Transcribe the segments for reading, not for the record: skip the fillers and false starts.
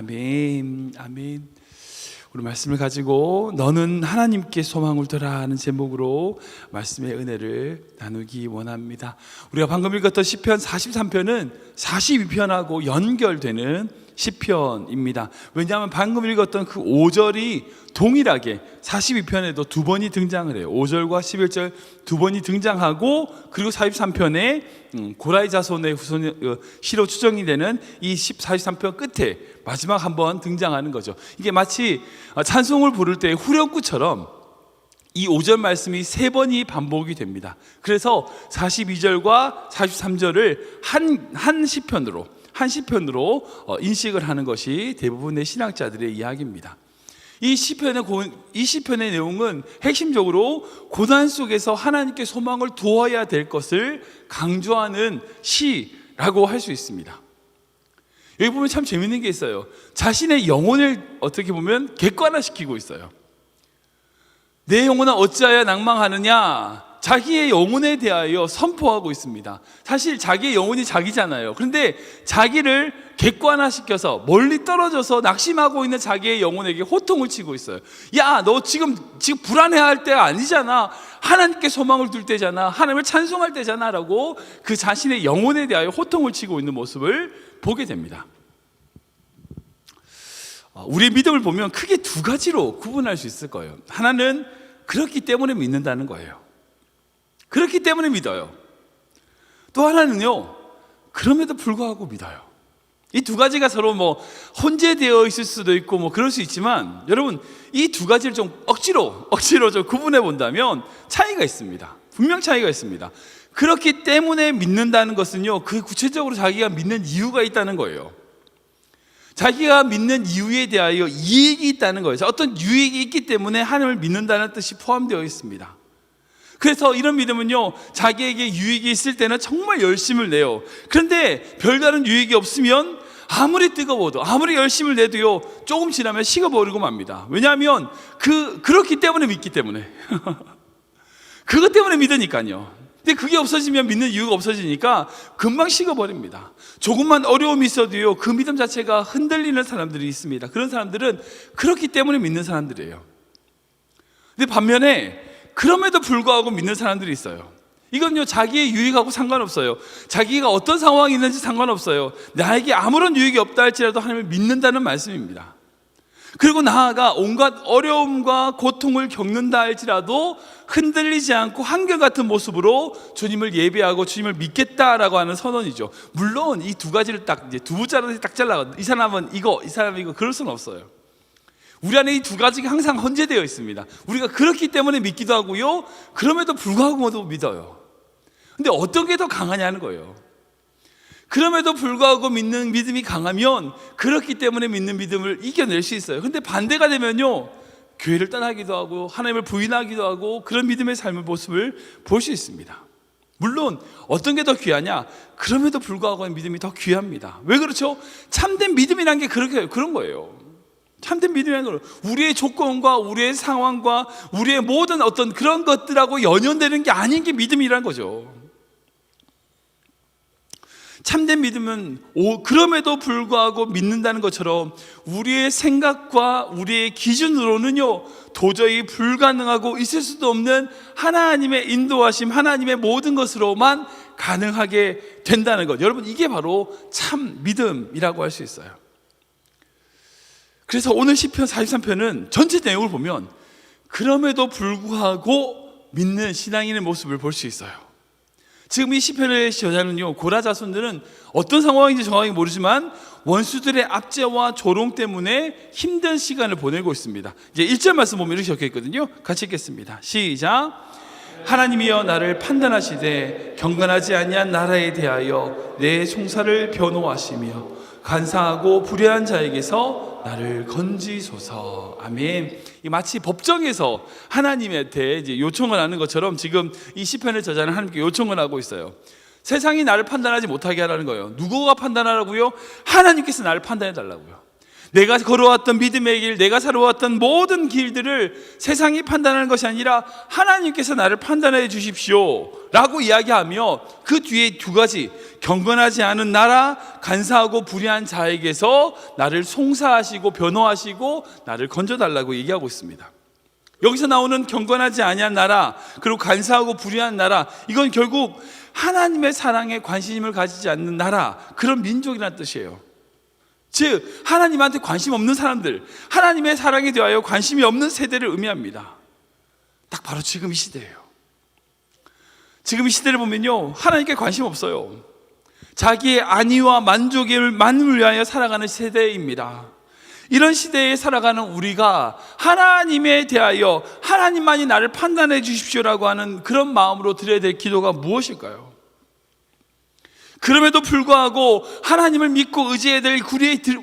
아멘, 아멘. 우리 말씀을 가지고 너는 하나님께 소망을 두라 하는 제목으로 말씀의 은혜를 나누기 원합니다. 우리가 방금 읽었던 시편 43편은 42편하고 연결되는 시편입니다. 왜냐하면 방금 읽었던 그 5절이 동일하게 42편에도 두 번이 등장을 해요. 5절과 11절 두 번이 등장하고, 그리고 43편에 고라의 자손의 시로 추정이 되는 이 43편 끝에 마지막 한번 등장하는 거죠. 이게 마치 찬송을 부를 때 후렴구처럼 이 5절 말씀이 세 번이 반복이 됩니다. 그래서 42절과 43절을 한 시편으로 인식을 하는 것이 대부분의 신학자들의 이야기입니다. 이 시편의 내용은 핵심적으로 고난 속에서 하나님께 소망을 두어야 될 것을 강조하는 시라고 할 수 있습니다. 여기 보면 참 재밌는 게 있어요. 자신의 영혼을 어떻게 보면 객관화시키고 있어요. 내 영혼아 어찌하여 낭망하느냐, 자기의 영혼에 대하여 선포하고 있습니다. 사실 자기의 영혼이 자기잖아요. 그런데 자기를 객관화시켜서 멀리 떨어져서 낙심하고 있는 자기의 영혼에게 호통을 치고 있어요. 야, 너 지금 불안해할 때가 아니잖아. 하나님께 소망을 둘 때잖아. 하나님을 찬송할 때잖아 라고 그 자신의 영혼에 대하여 호통을 치고 있는 모습을 보게 됩니다. 우리의 믿음을 보면 크게 두 가지로 구분할 수 있을 거예요. 하나는 그렇기 때문에 믿는다는 거예요. 그렇기 때문에 믿어요. 또 하나는요, 그럼에도 불구하고 믿어요. 이 두 가지가 서로 혼재되어 있을 수도 있고 그럴 수 있지만, 여러분 이 두 가지를 좀 억지로 좀 구분해 본다면 차이가 있습니다. 분명 차이가 있습니다. 그렇기 때문에 믿는다는 것은요, 그 구체적으로 자기가 믿는 이유가 있다는 거예요. 자기가 믿는 이유에 대하여 이익이 있다는 거예요. 어떤 유익이 있기 때문에 하나님을 믿는다는 뜻이 포함되어 있습니다. 그래서 이런 믿음은요, 자기에게 유익이 있을 때는 정말 열심을 내요. 그런데 별다른 유익이 없으면 아무리 뜨거워도, 아무리 열심을 내도요, 조금 지나면 식어버리고 맙니다. 왜냐하면 그렇기 때문에 믿기 때문에 그것 때문에 믿으니까요. 근데 그게 없어지면 믿는 이유가 없어지니까 금방 식어버립니다. 조금만 어려움이 있어도요, 그 믿음 자체가 흔들리는 사람들이 있습니다. 그런 사람들은 그렇기 때문에 믿는 사람들이에요. 근데 반면에 그럼에도 불구하고 믿는 사람들이 있어요. 이건요, 자기의 유익하고 상관없어요. 자기가 어떤 상황이 있는지 상관없어요. 나에게 아무런 유익이 없다 할지라도 하나님을 믿는다는 말씀입니다. 그리고 나아가 온갖 어려움과 고통을 겪는다 할지라도 흔들리지 않고 한결같은 모습으로 주님을 예배하고 주님을 믿겠다라고 하는 선언이죠. 물론 이 두 가지를 두 자로 딱 잘라서 이 사람은 이거, 이 사람은 이거, 그럴 수는 없어요. 우리 안에 이 두 가지가 항상 혼재되어 있습니다. 우리가 그렇기 때문에 믿기도 하고요, 그럼에도 불구하고 믿어요. 근데 어떤 게 더 강하냐는 거예요. 그럼에도 불구하고 믿는 믿음이 강하면 그렇기 때문에 믿는 믿음을 이겨낼 수 있어요. 근데 반대가 되면요, 교회를 떠나기도 하고 하나님을 부인하기도 하고 그런 믿음의 삶의 모습을 볼 수 있습니다. 물론 어떤 게 더 귀하냐? 그럼에도 불구하고 믿음이 더 귀합니다. 왜 그렇죠? 참된 믿음이란 게 그런 거예요. 참된 믿음이라는 건 우리의 조건과 우리의 상황과 우리의 모든 어떤 그런 것들하고 연연되는 게 아닌 게 믿음이라는 거죠. 참된 믿음은 그럼에도 불구하고 믿는다는 것처럼 우리의 생각과 우리의 기준으로는요, 도저히 불가능하고 있을 수도 없는 하나님의 인도하심, 하나님의 모든 것으로만 가능하게 된다는 것. 여러분, 이게 바로 참 믿음이라고 할 수 있어요. 그래서 오늘 시편 43편은 전체 내용을 보면 그럼에도 불구하고 믿는 신앙인의 모습을 볼 수 있어요. 지금 이 시편의 저자는요, 고라 자손들은 어떤 상황인지 정확히 모르지만 원수들의 압제와 조롱 때문에 힘든 시간을 보내고 있습니다. 이제 1절 말씀 보면 이렇게 적혀 있거든요. 같이 읽겠습니다. 시작. 하나님이여 나를 판단하시되 경건하지 아니한 나라에 대하여 내 송사를 변호하시며 간사하고 불의한 자에게서 나를 건지소서. 아멘. 마치 법정에서 하나님한테 이제 요청을 하는 것처럼 지금 이 시편의 저자는 하나님께 요청을 하고 있어요. 세상이 나를 판단하지 못하게 하라는 거예요. 누구가 판단하라고요? 하나님께서 나를 판단해 달라고요. 내가 걸어왔던 믿음의 길, 내가 살아왔던 모든 길들을 세상이 판단하는 것이 아니라 하나님께서 나를 판단해 주십시오 라고 이야기하며 그 뒤에 두 가지, 경건하지 않은 나라, 간사하고 불의한 자에게서 나를 송사하시고 변호하시고 나를 건져달라고 얘기하고 있습니다. 여기서 나오는 경건하지 아니한 나라, 그리고 간사하고 불의한 나라, 이건 결국 하나님의 사랑에 관심을 가지지 않는 나라, 그런 민족이라는 뜻이에요. 즉 하나님한테 관심 없는 사람들, 하나님의 사랑에 대하여 관심이 없는 세대를 의미합니다. 딱 바로 지금 이 시대예요. 지금 이 시대를 보면요, 하나님께 관심 없어요. 자기의 안위와 만족을 위하여 살아가는 세대입니다. 이런 시대에 살아가는 우리가 하나님에 대하여 하나님만이 나를 판단해 주십시오라고 하는 그런 마음으로 드려야 될 기도가 무엇일까요? 그럼에도 불구하고 하나님을 믿고 의지해야 될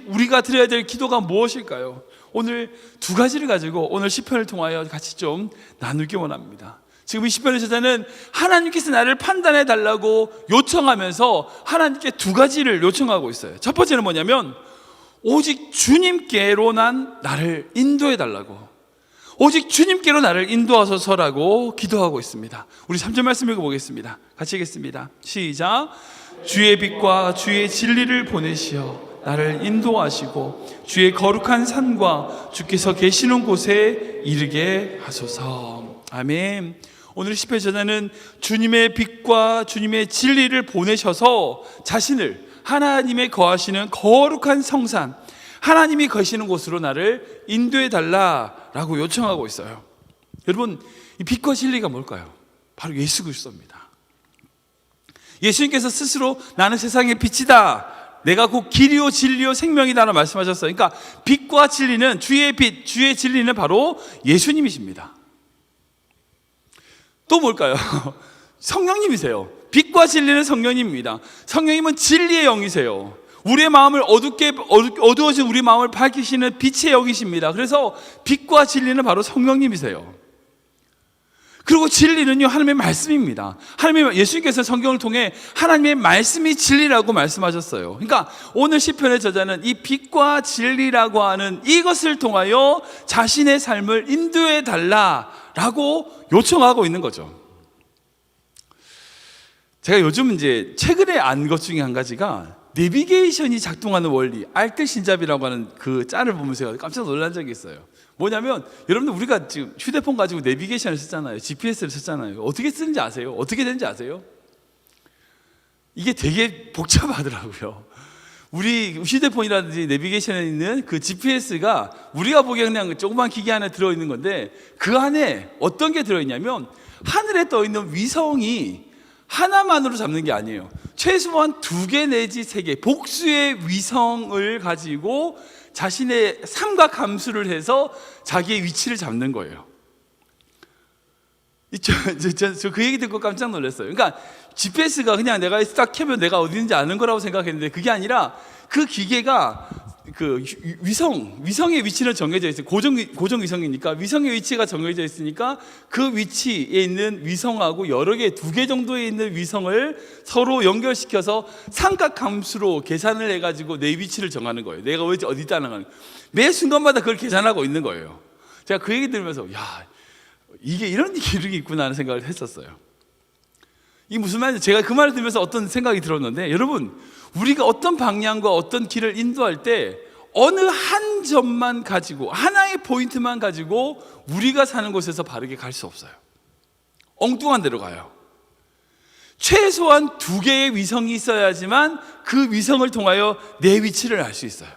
우리가 드려야 될 기도가 무엇일까요? 오늘 두 가지를 가지고 오늘 시편을 통하여 같이 좀 나누기 원합니다. 지금 이 시편의 저자는 하나님께서 나를 판단해 달라고 요청하면서 하나님께 두 가지를 요청하고 있어요. 첫 번째는 뭐냐면 오직 주님께로 나를 인도해 달라고, 오직 주님께로 나를 인도하소서라고 기도하고 있습니다. 우리 3절 말씀 읽어보겠습니다. 같이 읽겠습니다. 시작. 주의 빛과 주의 진리를 보내시어 나를 인도하시고 주의 거룩한 산과 주께서 계시는 곳에 이르게 하소서. 아멘. 오늘 시편 저자는 주님의 빛과 주님의 진리를 보내셔서 자신을 하나님의 거하시는 거룩한 성산, 하나님이 거하시는 곳으로 나를 인도해 달라라고 요청하고 있어요. 여러분, 이 빛과 진리가 뭘까요? 바로 예수 그리스도입니다. 예수님께서 스스로 나는 세상의 빛이다, 내가 곧 길이요 진리요 생명이다라고 말씀하셨어요. 그러니까 빛과 진리는, 주의 빛, 주의 진리는 바로 예수님이십니다. 또 뭘까요? 성령님이세요. 빛과 진리는 성령님입니다. 성령님은 진리의 영이세요. 우리의 마음을 어두워진 우리 마음을 밝히시는 빛의 영이십니다. 그래서 빛과 진리는 바로 성령님이세요. 그리고 진리는요, 하나님의 말씀입니다. 예수님께서 성경을 통해 하나님의 말씀이 진리라고 말씀하셨어요. 그러니까 오늘 시편의 저자는 이 빛과 진리라고 하는 이것을 통하여 자신의 삶을 인도해 달라라고 요청하고 있는 거죠. 제가 요즘 이제 최근에 안 것 중에 한 가지가 내비게이션이 작동하는 원리, 알뜰신잡이라고 하는 그 짤을 보면서 깜짝 놀란 적이 있어요. 뭐냐면, 여러분들 우리가 지금 휴대폰 가지고 내비게이션을 쓰잖아요. GPS를 쓰잖아요. 어떻게 쓰는지 아세요? 어떻게 되는지 아세요? 이게 되게 복잡하더라고요. 우리 휴대폰이라든지 내비게이션에 있는 그 GPS가 우리가 보기에 그냥 조그만 기계 안에 들어있는 건데, 그 안에 어떤 게 들어있냐면 하늘에 떠있는 위성이 하나만으로 잡는 게 아니에요. 최소한 2개 내지 3개 복수의 위성을 가지고 자신의 삼각함수를 해서 자기의 위치를 잡는 거예요. 저 그 얘기 듣고 깜짝 놀랐어요. 그러니까 GPS가 그냥 내가 딱 켜면 내가 어디 있는지 아는 거라고 생각했는데, 그게 아니라 그 기계가 그 위성의 위치는 정해져 있어요. 고정 위성이니까 위성의 위치가 정해져 있으니까 그 위치에 있는 위성하고 여러 개, 2개 정도에 있는 위성을 서로 연결시켜서 삼각함수로 계산을 해가지고 내 위치를 정하는 거예요. 내가 어디 있다는 걸 매 순간마다 그걸 계산하고 있는 거예요. 제가 그 얘기 들으면서 야, 이게 이런 기능이 있구나 하는 생각을 했었어요. 이게 무슨 말인지, 제가 그 말을 들으면서 어떤 생각이 들었는데, 여러분, 우리가 어떤 방향과 어떤 길을 인도할 때 어느 한 점만 가지고, 하나의 포인트만 가지고 우리가 사는 곳에서 바르게 갈 수 없어요. 엉뚱한 데로 가요. 최소한 2개의 위성이 있어야지만 그 위성을 통하여 내 위치를 알 수 있어요.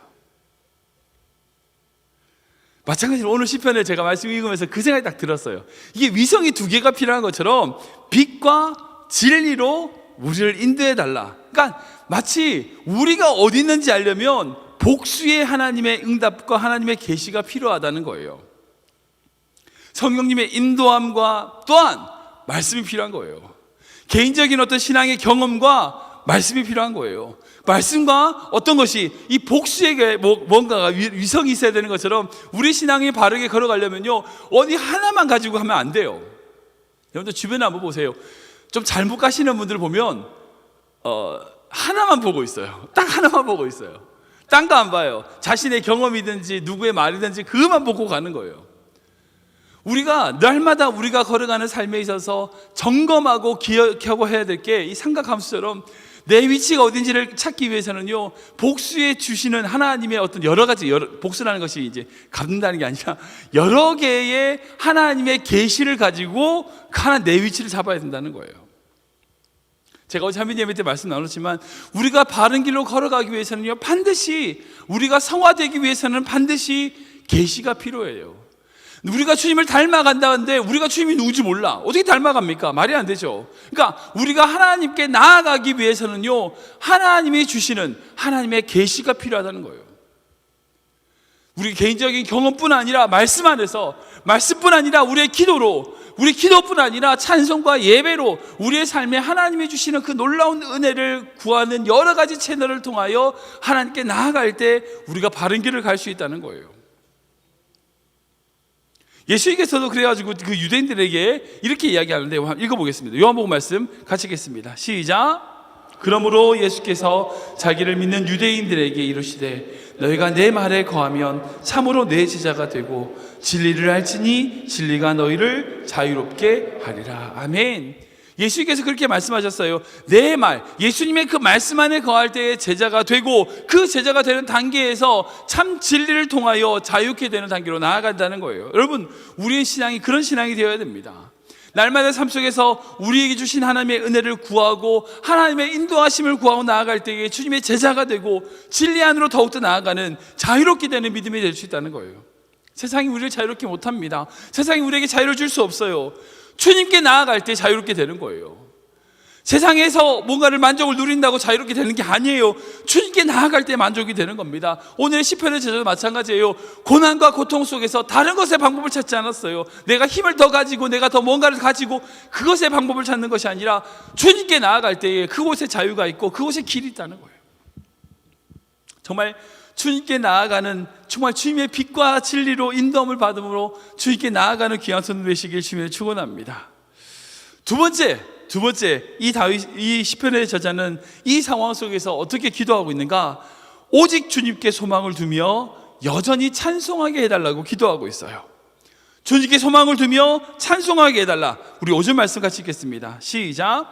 마찬가지로 오늘 시편을 제가 말씀 읽으면서 그 생각이 딱 들었어요. 이게 위성이 2개가 필요한 것처럼 빛과 진리로 우리를 인도해 달라. 그러니까 마치 우리가 어디 있는지 알려면 복수의 하나님의 응답과 하나님의 계시가 필요하다는 거예요. 성령님의 인도함과 또한 말씀이 필요한 거예요. 개인적인 어떤 신앙의 경험과 말씀이 필요한 거예요. 말씀과 어떤 것이, 이 복수에게 뭔가가 위성이 있어야 되는 것처럼 우리 신앙이 바르게 걸어가려면요, 어디 하나만 가지고 하면 안 돼요. 여러분들 주변에 한번 보세요. 좀 잘못 가시는 분들 보면 하나만 보고 있어요. 딱 하나만 보고 있어요. 딴 거 안 봐요. 자신의 경험이든지 누구의 말이든지 그것만 보고 가는 거예요. 우리가 날마다 우리가 걸어가는 삶에 있어서 점검하고 기억하고 해야 될 게 이 삼각함수처럼 내 위치가 어딘지를 찾기 위해서는요, 복수에 주시는 하나님의 어떤 여러 가지, 복수라는 것이 이제 갚는다는 게 아니라 여러 개의 하나님의 계시를 가지고 하나 내 위치를 잡아야 된다는 거예요. 제가 어제 한빈 예배 때 말씀 나눴지만 우리가 바른 길로 걸어가기 위해서는요, 반드시 우리가 성화되기 위해서는 반드시 계시가 필요해요. 우리가 주님을 닮아간다는데 우리가 주님이 누군지 몰라. 어떻게 닮아갑니까? 말이 안 되죠. 그러니까 우리가 하나님께 나아가기 위해서는요, 하나님이 주시는 하나님의 계시가 필요하다는 거예요. 우리 개인적인 경험뿐 아니라 말씀 안에서, 말씀뿐 아니라 우리의 기도로, 우리 기도뿐 아니라 찬송과 예배로 우리의 삶에 하나님이 주시는 그 놀라운 은혜를 구하는 여러 가지 채널을 통하여 하나님께 나아갈 때 우리가 바른 길을 갈 수 있다는 거예요. 예수님께서도 그래가지고 그 유대인들에게 이렇게 이야기하는데 읽어보겠습니다. 요한복음 말씀 같이 읽겠습니다. 시작. 그러므로 예수께서 자기를 믿는 유대인들에게 이르시되 너희가 내 말에 거하면 참으로 내 제자가 되고 진리를 알지니 진리가 너희를 자유롭게 하리라. 아멘. 예수님께서 그렇게 말씀하셨어요. 내 말, 예수님의 그 말씀 안에 거할 때에 제자가 되고 그 제자가 되는 단계에서 참 진리를 통하여 자유케 되는 단계로 나아간다는 거예요. 여러분, 우리의 신앙이 그런 신앙이 되어야 됩니다. 날마다 삶 속에서 우리에게 주신 하나님의 은혜를 구하고 하나님의 인도하심을 구하고 나아갈 때에 주님의 제자가 되고 진리 안으로 더욱더 나아가는 자유롭게 되는 믿음이 될 수 있다는 거예요. 세상이 우리를 자유롭게 못합니다. 세상이 우리에게 자유를 줄 수 없어요. 주님께 나아갈 때 자유롭게 되는 거예요. 세상에서 뭔가를 만족을 누린다고 자유롭게 되는 게 아니에요. 주님께 나아갈 때 만족이 되는 겁니다. 오늘의 시편의 제자도 마찬가지예요. 고난과 고통 속에서 다른 것의 방법을 찾지 않았어요. 내가 힘을 더 가지고 내가 더 뭔가를 가지고 그것의 방법을 찾는 것이 아니라 주님께 나아갈 때에 그곳에 자유가 있고 그곳에 길이 있다는 거예요. 정말 주님께 나아가는, 정말 주님의 빛과 진리로 인도함을 받음으로 주님께 나아가는 귀한 손 되시길 주님을 축원합니다. 두 번째, 이 시편의 저자는 이 상황 속에서 어떻게 기도하고 있는가? 오직 주님께 소망을 두며 여전히 찬송하게 해달라고 기도하고 있어요. 주님께 소망을 두며 찬송하게 해달라. 우리 5절 말씀 같이 읽겠습니다. 시작.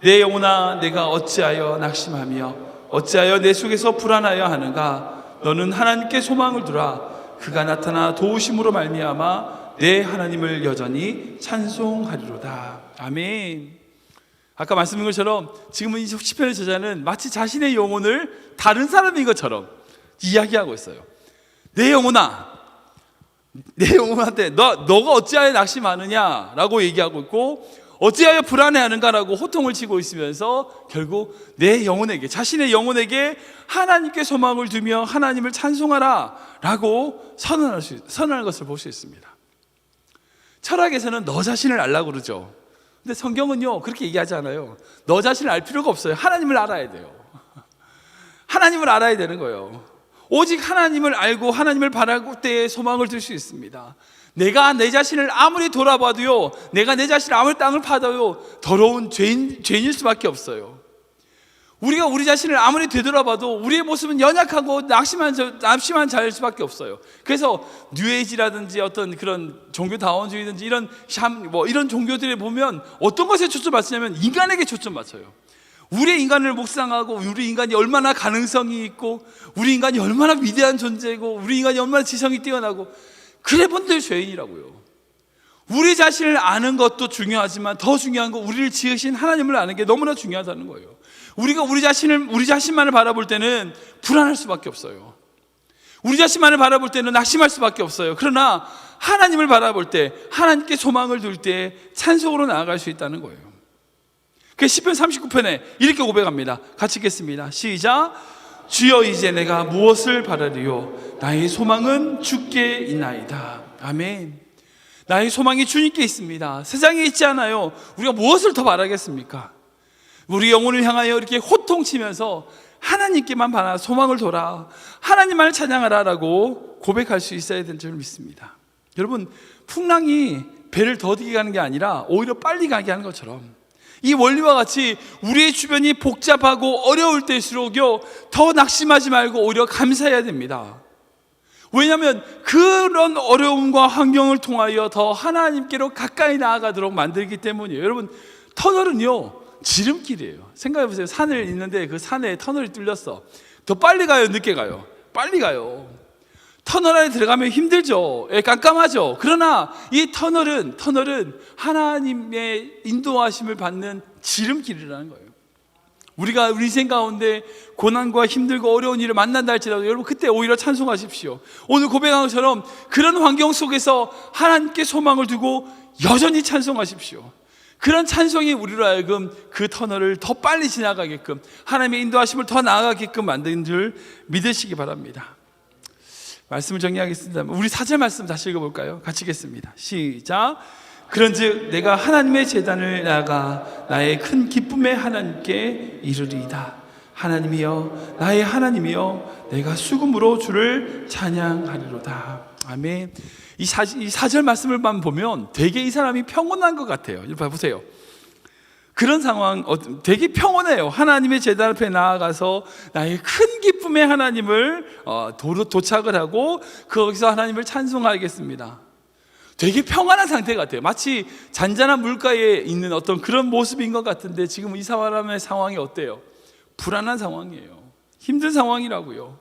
내 영혼아 내가 어찌하여 낙심하며 어찌하여 내 속에서 불안하여 하는가? 너는 하나님께 소망을 두라. 그가 나타나 도우심으로 말미암아 내 하나님을 여전히 찬송하리로다. 아멘. 아까 말씀드린 것처럼 지금은 이 시편의 저자는 마치 자신의 영혼을 다른 사람인 것처럼 이야기하고 있어요. 내 영혼아, 내 영혼한테 너가 어찌하여 낙심하느냐 라고 얘기하고 있고, 어찌하여 불안해하는가라고 호통을 치고 있으면서 결국 내 영혼에게, 자신의 영혼에게 하나님께 소망을 두며 하나님을 찬송하라 라고 선언하는 것을 볼 수 있습니다. 철학에서는 너 자신을 알라고 그러죠. 근데 성경은요 그렇게 얘기하지 않아요. 너 자신을 알 필요가 없어요. 하나님을 알아야 돼요. 하나님을 알아야 되는 거예요. 오직 하나님을 알고 하나님을 바라볼 때에 소망을 둘 수 있습니다. 내가 내 자신을 아무리 돌아봐도요, 내가 내 자신을 아무리 땅을 파도요 더러운 죄인일 수밖에 없어요. 우리가 우리 자신을 아무리 되돌아봐도 우리의 모습은 연약하고 낙심한 자일 수밖에 없어요. 그래서 뉴에이지라든지 어떤 그런 종교다원주의든지 이런 종교들에 보면 어떤 것에 초점 맞추냐면 인간에게 초점 맞춰요. 우리 인간을 묵상하고 우리 인간이 얼마나 가능성이 있고 우리 인간이 얼마나 위대한 존재고 우리 인간이 얼마나 지성이 뛰어나고, 그래 본들 죄인이라고요. 우리 자신을 아는 것도 중요하지만 더 중요한 건 우리를 지으신 하나님을 아는 게 너무나 중요하다는 거예요. 우리가 우리 자신만을 바라볼 때는 불안할 수밖에 없어요. 우리 자신만을 바라볼 때는 낙심할 수밖에 없어요. 그러나 하나님을 바라볼 때, 하나님께 소망을 둘 때 찬송으로 나아갈 수 있다는 거예요. 그 시편 39편에 이렇게 고백합니다. 같이 읽겠습니다. 시작. 주여 이제 내가 무엇을 바라리요? 나의 소망은 주께 있나이다. 아멘. 나의 소망이 주님께 있습니다. 세상에 있지 않아요. 우리가 무엇을 더 바라겠습니까? 우리 영혼을 향하여 이렇게 호통치면서 하나님께만 바라 소망을 둬라, 하나님만을 찬양하라 라고 고백할 수 있어야 되는 줄 믿습니다. 여러분, 풍랑이 배를 더디게 가는 게 아니라 오히려 빨리 가게 하는 것처럼 이 원리와 같이 우리의 주변이 복잡하고 어려울 때일수록요 더 낙심하지 말고 오히려 감사해야 됩니다. 왜냐하면 그런 어려움과 환경을 통하여 더 하나님께로 가까이 나아가도록 만들기 때문이에요. 여러분, 터널은요 지름길이에요. 생각해 보세요. 산을 있는데 그 산에 터널이 뚫렸어. 더 빨리 가요, 늦게 가요? 빨리 가요. 터널 안에 들어가면 힘들죠. 깜깜하죠. 그러나 이 터널은 하나님의 인도하심을 받는 지름길이라는 거예요. 우리가 우리 인생 가운데 고난과 힘들고 어려운 일을 만난다 할지라도 여러분 그때 오히려 찬송하십시오. 오늘 고백한 것처럼 그런 환경 속에서 하나님께 소망을 두고 여전히 찬송하십시오. 그런 찬송이 우리로 하여금 그 터널을 더 빨리 지나가게끔, 하나님의 인도하심을 더 나아가게끔 만드는 줄 믿으시기 바랍니다. 말씀을 정리하겠습니다. 우리 4절 말씀 다시 읽어볼까요? 같이 읽겠습니다. 시작. 그런즉 내가 하나님의 제단을 나아가 나의 큰 기쁨의 하나님께 이르리이다. 하나님이여, 나의 하나님이여, 내가 수금으로 주를 찬양하리로다. 아멘. 이 4절 말씀을만 보면 되게 이 사람이 평온한 것 같아요. 여러분 보세요. 그런 상황 되게 평온해요. 하나님의 제단 앞에 나아가서 나의 큰 기쁨의 하나님을 도착을 하고 거기서 하나님을 찬송하겠습니다. 되게 평안한 상태 같아요. 마치 잔잔한 물가에 있는 어떤 그런 모습인 것 같은데 지금 이 사람의 상황이 어때요? 불안한 상황이에요. 힘든 상황이라고요.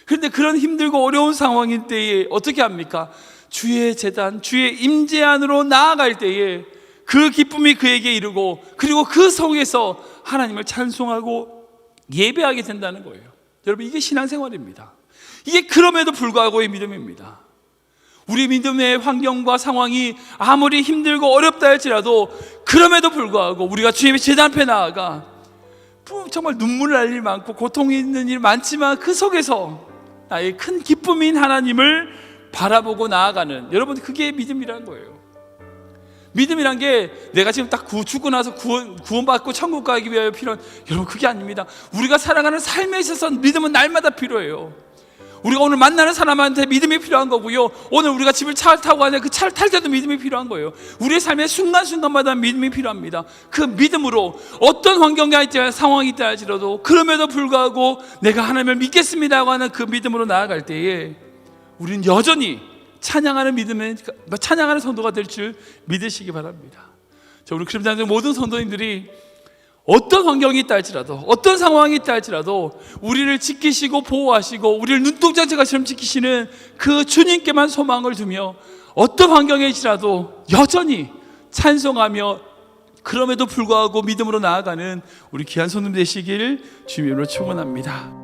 그런데 그런 힘들고 어려운 상황일 때에 어떻게 합니까? 주의 제단, 주의 임재 안으로 나아갈 때에 그 기쁨이 그에게 이르고, 그리고 그 속에서 하나님을 찬송하고 예배하게 된다는 거예요. 여러분, 이게 신앙생활입니다. 이게 그럼에도 불구하고의 믿음입니다. 우리 믿음의 환경과 상황이 아무리 힘들고 어렵다 할지라도 그럼에도 불구하고 우리가 주님의 제단 앞에 나아가 정말 눈물 날 일 많고 고통이 있는 일 많지만 그 속에서 나의 큰 기쁨인 하나님을 바라보고 나아가는, 여러분 그게 믿음이라는 거예요. 믿음이란 게 내가 지금 딱 죽고 나서 구원받고 천국 가기 위하여 필요한, 여러분 그게 아닙니다. 우리가 살아가는 삶에 있어서 믿음은 날마다 필요해요. 우리가 오늘 만나는 사람한테 믿음이 필요한 거고요, 오늘 우리가 집을 차를 타고 가는데 그 차를 탈 때도 믿음이 필요한 거예요. 우리의 삶의 순간순간마다 믿음이 필요합니다. 그 믿음으로 어떤 환경이 있다, 상황이 있다 할지라도 그럼에도 불구하고 내가 하나님을 믿겠습니다고 하는 그 믿음으로 나아갈 때에 우리는 여전히 찬양하는 믿음의, 찬양하는 성도가 될 줄 믿으시기 바랍니다. 자, 우리 그림자들 모든 성도님들이 어떤 환경이 있다 할지라도, 어떤 상황이 있다 할지라도 우리를 지키시고 보호하시고 우리를 눈동자처럼 지키시는 그 주님께만 소망을 두며 어떤 환경일지라도 여전히 찬송하며 그럼에도 불구하고 믿음으로 나아가는 우리 귀한 손님 되시길 주님으로 축원합니다.